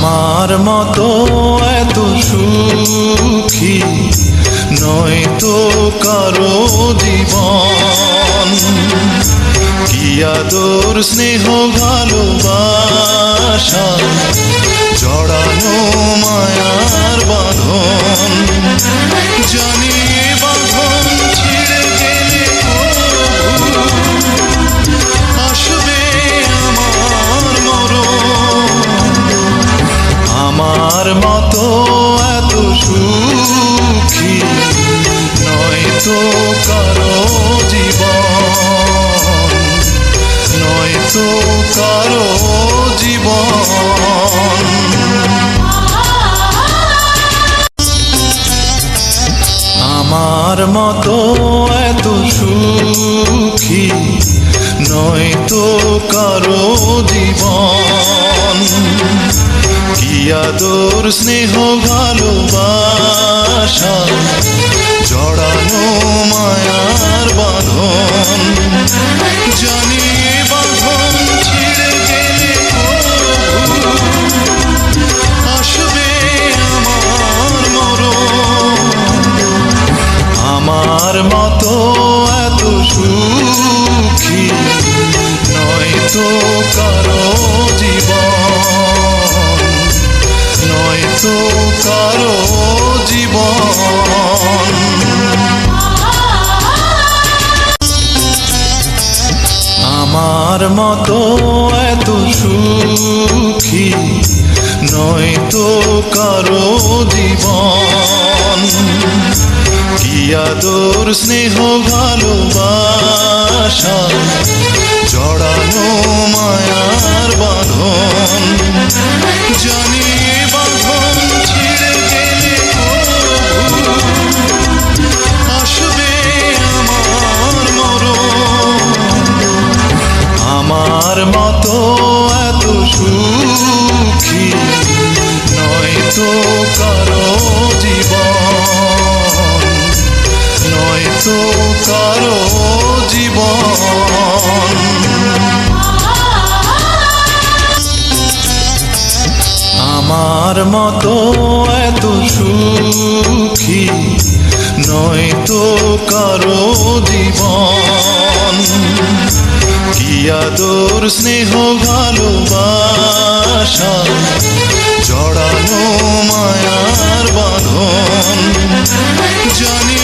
আমার মতো এত সুখী নয় তো কারো জীবন। কি আদর স্নেহ ভালোবাসা জড়ানো মায়ার বাঁধন। জানি বাঁধন ছিঁড়ে গেলে আসবে আমার মরণ। আমার মতো এত সুখী নয় তো কারো জীবন, নয় তো কারো জীবন। আমার মতো এত সুখী নয় তো কারো জীবন। কি আদর স্নেহ ভালোবাসা জড়ানো মায়ার বাঁধন। জানি বাঁধন ছিঁড়ে গেলে আসবে আমার মরণ। আমার মতো এত সুখী নয় তো কারো জীবন, নয় তো কারো জীবন। আমার মতো এত সুখী নয় তো কারো জীবন। কি আদর স্নেহ ভালোবাসা জড়ানো মায়ার বাঁধন। জানি বাঁধন ছিঁড়ে গেলে আসবে আমার মরণ। আমার মতো এত সুখী নয় তো কারো জীবন, নয় তো কারো জীবন। আমার মতো এত সুখী নয় তো কারো জীবন। কি আদর স্নেহ ভালোবাসা জড়ানো মায়ার বাঁধন। জানি